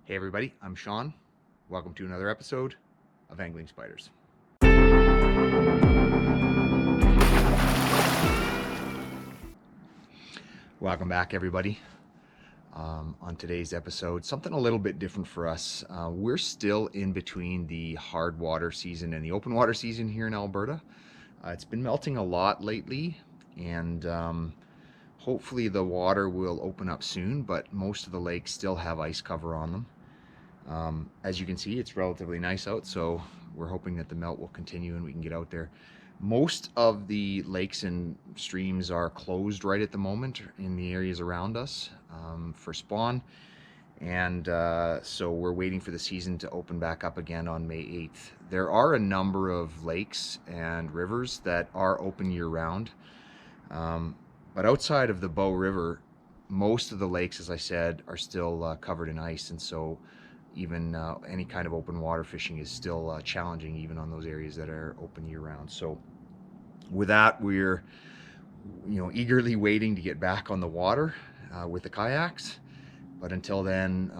Hey everybody, I'm Sean. Welcome to another episode of Angling Spiders. Welcome back everybody. On today's episode, something a little bit different for us. We're still in between the hard water season and the open water season here in Alberta. It's been melting a lot lately, and hopefully the water will open up soon, but most of the lakes still have ice cover on them. As you can see, it's relatively nice out, so we're hoping that the melt will continue and we can get out there. Most of the lakes and streams are closed right at the moment in the areas around us for spawn, and so we're waiting for the season to open back up again on May 8th. There are a number of lakes and rivers that are open year-round. But outside of the Bow River, most of the lakes, as I said, are still covered in ice, and so even any kind of open water fishing is still challenging, even on those areas that are open year-round. So with that, we're eagerly waiting to get back on the water with the kayaks. But until then,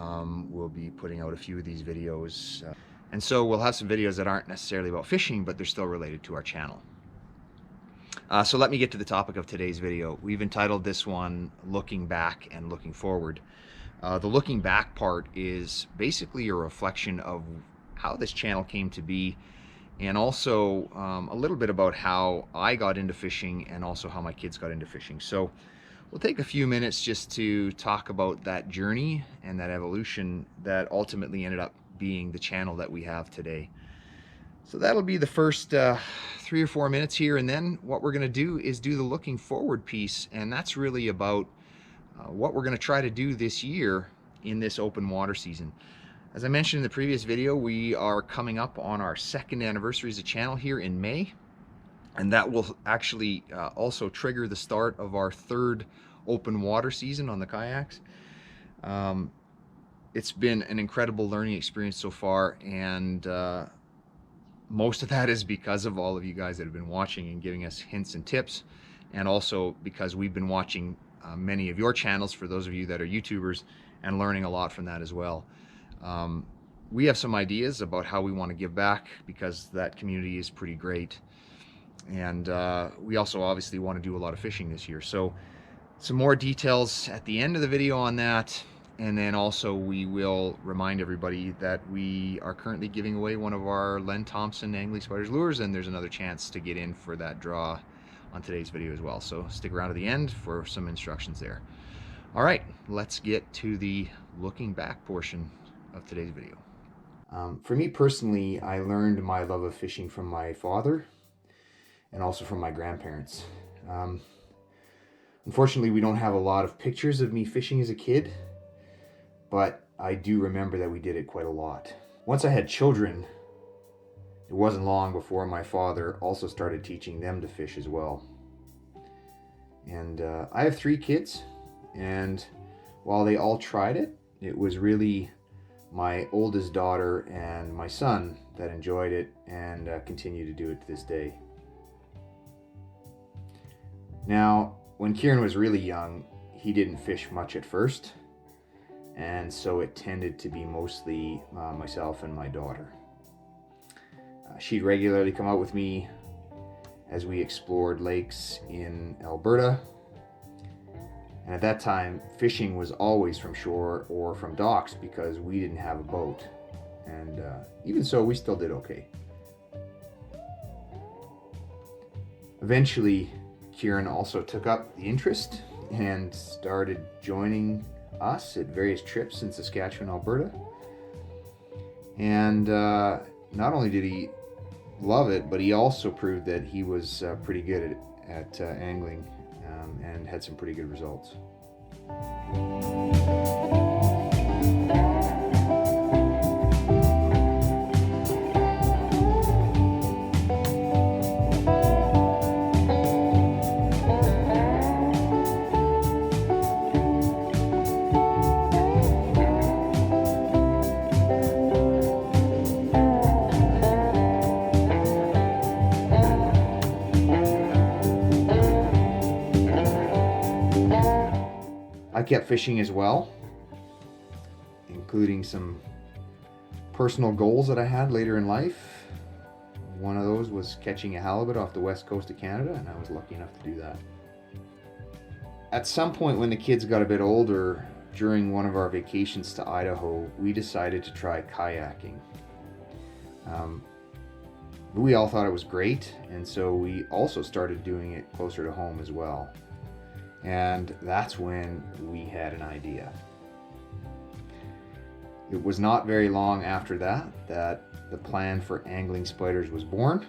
we'll be putting out a few of these videos, and so we'll have some videos that aren't necessarily about fishing, but they're still related to our channel. So let me get to the topic of today's video. We've entitled this one Looking Back and Looking Forward. The looking back part is basically a reflection of how this channel came to be, and also a little bit about how I got into fishing and also how my kids got into fishing. So we'll take a few minutes just to talk about that journey and that evolution that ultimately ended up being the channel that we have today. So that'll be the first 3 or 4 minutes here, and then what we're going to do is do the looking forward piece, and that's really about what we're going to try to do this year in this open water season. As I mentioned in the previous video, we are coming up on our 2nd anniversary as a channel here in May, and that will actually also trigger the start of our 3rd open water season on the kayaks. It's been an incredible learning experience so far, and most of that is because of all of you guys that have been watching and giving us hints and tips, and also because we've been watching many of your channels, for those of you that are YouTubers, and learning a lot from that as well. We have some ideas about how we want to give back, because that community is pretty great, and we also obviously want to do a lot of fishing this year. So some more details at the end of the video on that. And then also we will remind everybody that we are currently giving away one of our Len Thompson Angling Spiders lures, and there's another chance to get in for that draw on today's video as well. So stick around to the end for some instructions there. All right, let's get to the looking back portion of today's video. For me personally, I learned my love of fishing from my father and also from my grandparents. Unfortunately, we don't have a lot of pictures of me fishing as a kid, but I do remember that we did it quite a lot. Once I had children, it wasn't long before my father also started teaching them to fish as well. And I have 3 kids, and while they all tried it, it was really my oldest daughter and my son that enjoyed it and continue to do it to this day. Now, when Kieran was really young, he didn't fish much at first, and so it tended to be mostly myself and my daughter. She'd regularly come out with me as we explored lakes in Alberta, and at that time fishing was always from shore or from docks because we didn't have a boat, and even so we still did okay. Eventually Kieran also took up the interest and started joining us at various trips in Saskatchewan, Alberta. And not only did he love it, but he also proved that he was pretty good at angling and had some pretty good results. I kept fishing as well, including some personal goals that I had later in life. One of those was catching a halibut off the west coast of Canada, and I was lucky enough to do that. At some point when the kids got a bit older, during one of our vacations to Idaho, we decided to try kayaking. We all thought it was great, and so we also started doing it closer to home as well. And that's when we had an idea. It was not very long after that the plan for angling spiders was born.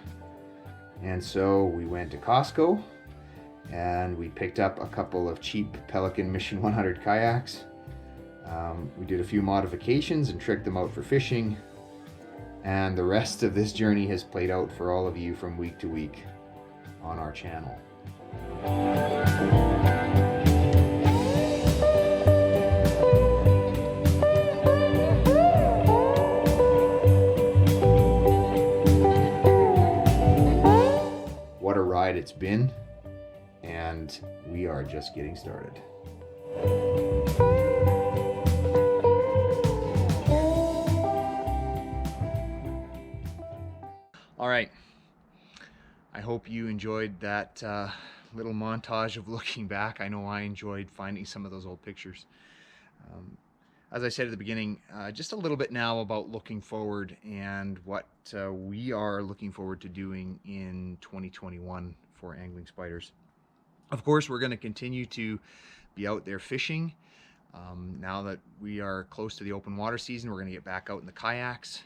And so we went to Costco and we picked up a couple of cheap Pelican Mission 100 kayaks. We did a few modifications and tricked them out for fishing. And the rest of this journey has played out for all of you from week to week on our channel. What a ride it's been, and we are just getting started. All right, I hope you enjoyed that little montage of looking back. I know I enjoyed finding some of those old pictures. As I said at the beginning, just a little bit now about looking forward and what we are looking forward to doing in 2021 for angling spiders. Of course, we're going to continue to be out there fishing. Now that we are close to the open water season, we're going to get back out in the kayaks.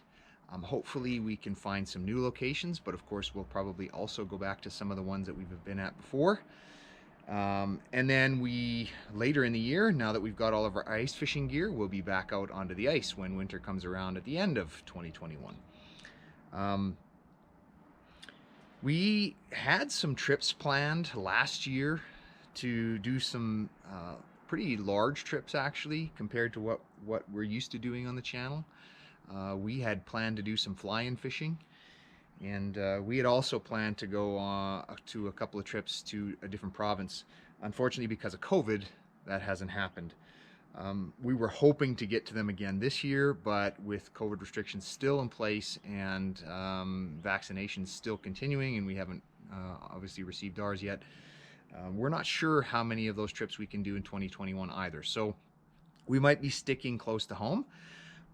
Hopefully we can find some new locations, but of course we'll probably also go back to some of the ones that we've been at before. And then later in the year, now that we've got all of our ice fishing gear, we'll be back out onto the ice when winter comes around at the end of 2021. We had some trips planned last year to do some pretty large trips, actually, compared to what we're used to doing on the channel. We had planned to do some fly-in fishing, and we had also planned to go to a couple of trips to a different province. Unfortunately, because of COVID, that hasn't happened. We were hoping to get to them again this year, but with COVID restrictions still in place and vaccinations still continuing, and we haven't obviously received ours yet, we're not sure how many of those trips we can do in 2021 either. So we might be sticking close to home.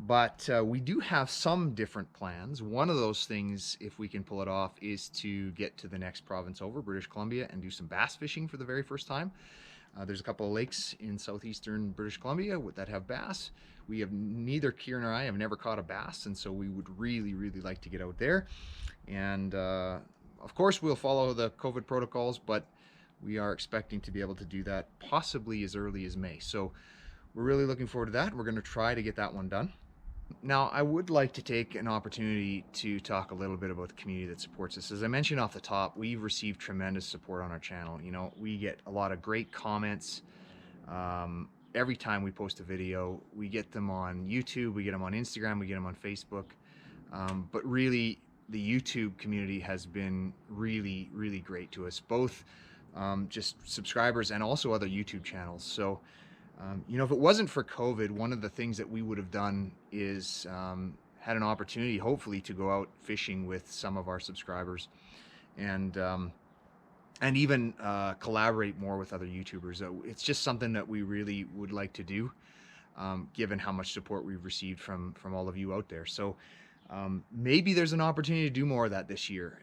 But we do have some different plans. One of those things, if we can pull it off, is to get to the next province over, British Columbia, and do some bass fishing for the very first time. There's a couple of lakes in southeastern British Columbia that have bass. Neither Kieran or I have never caught a bass, and so we would really, really like to get out there. And of course, we'll follow the COVID protocols, but we are expecting to be able to do that possibly as early as May. So we're really looking forward to that. We're going to try to get that one done. Now, I would like to take an opportunity to talk a little bit about the community that supports us. As I mentioned off the top, we've received tremendous support on our channel. You know, we get a lot of great comments every time we post a video. We get them on YouTube, we get them on Instagram, we get them on Facebook. But really, the YouTube community has been really, really great to us, both just subscribers and also other YouTube channels. So you know, if it wasn't for COVID, one of the things that we would have done is had an opportunity, hopefully, to go out fishing with some of our subscribers, and even collaborate more with other YouTubers. It's just something that we really would like to do, given how much support we've received from all of you out there. So maybe there's an opportunity to do more of that this year.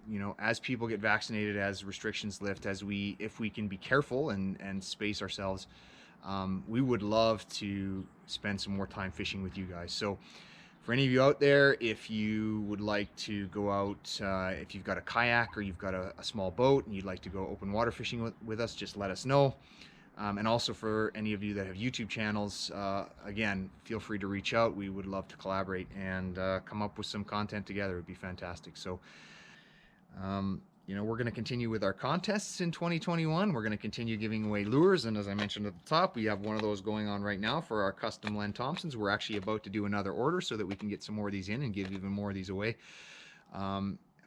You know, as people get vaccinated, as restrictions lift, if we can be careful and space ourselves. We would love to spend some more time fishing with you guys. So for any of you out there, if you would like to go out, if you've got a kayak or you've got a small boat and you'd like to go open water fishing with us, just let us know. And also for any of you that have YouTube channels, again, feel free to reach out. We would love to collaborate and come up with some content together. It would be fantastic. So you know, we're going to continue with our contests in 2021. We're going to continue giving away lures. And as I mentioned at the top, we have one of those going on right now for our custom Len Thompsons. We're actually about to do another order so that we can get some more of these in and give even more of these away.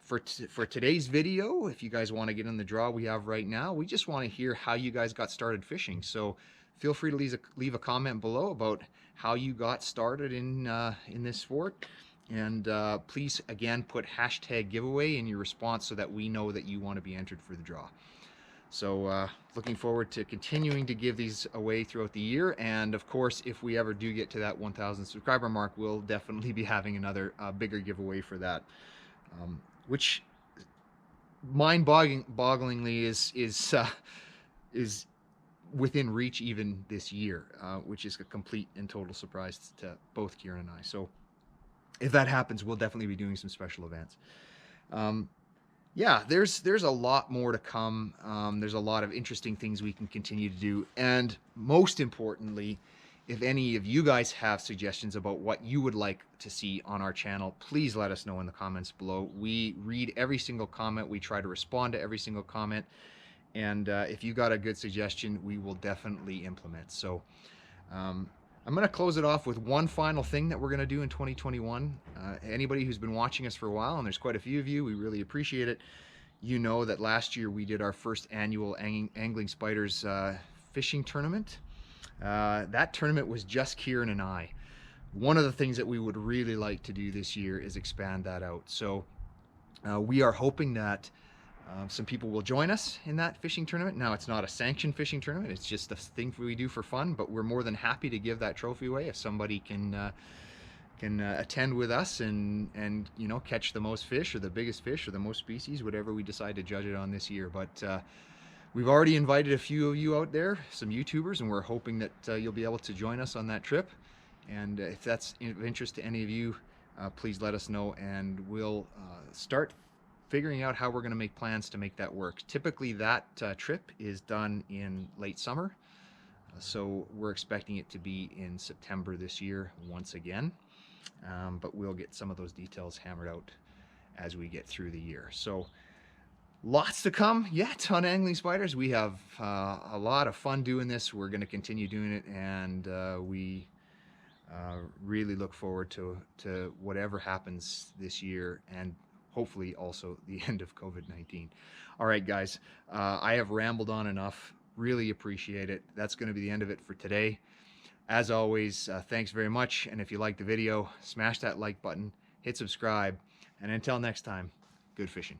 For today's video, if you guys want to get in the draw we have right now, we just want to hear how you guys got started fishing. So feel free to leave a comment below about how you got started in this sport. And please, again, put hashtag giveaway in your response so that we know that you want to be entered for the draw. So looking forward to continuing to give these away throughout the year. And of course, if we ever do get to that 1,000 subscriber mark, we'll definitely be having another bigger giveaway for that, which mind-bogglingly is within reach even this year, which is a complete and total surprise to both Kieran and I. So if that happens, we'll definitely be doing some special events. Yeah, there's a lot more to come. There's a lot of interesting things we can continue to do. And most importantly, if any of you guys have suggestions about what you would like to see on our channel, please let us know in the comments below. We read every single comment. We try to respond to every single comment. And if you got a good suggestion, we will definitely implement. So I'm going to close it off with one final thing that we're going to do in 2021. Anybody who's been watching us for a while, and there's quite a few of you, we really appreciate it. You know that last year we did our first annual Angling Spiders fishing tournament. That tournament was just Kieran and I. One of the things that we would really like to do this year is expand that out. So we are hoping that some people will join us in that fishing tournament. Now, it's not a sanctioned fishing tournament. It's just a thing we do for fun, but we're more than happy to give that trophy away if somebody can attend with us and you know, catch the most fish or the biggest fish or the most species, whatever we decide to judge it on this year. But we've already invited a few of you out there, some YouTubers, and we're hoping that you'll be able to join us on that trip. And if that's of interest to any of you, please let us know, and we'll start figuring out how we're going to make plans to make that work. Typically that trip is done in late summer, so we're expecting it to be in September this year once again, but we'll get some of those details hammered out as we get through the year. So lots to come yet on Angling Spiders. We have a lot of fun doing this. We're going to continue doing it, and we really look forward to whatever happens this year, and hopefully also the end of COVID-19. All right, guys, I have rambled on enough. Really appreciate it. That's going to be the end of it for today. As always, thanks very much. And if you liked the video, smash that like button, hit subscribe, and until next time, good fishing.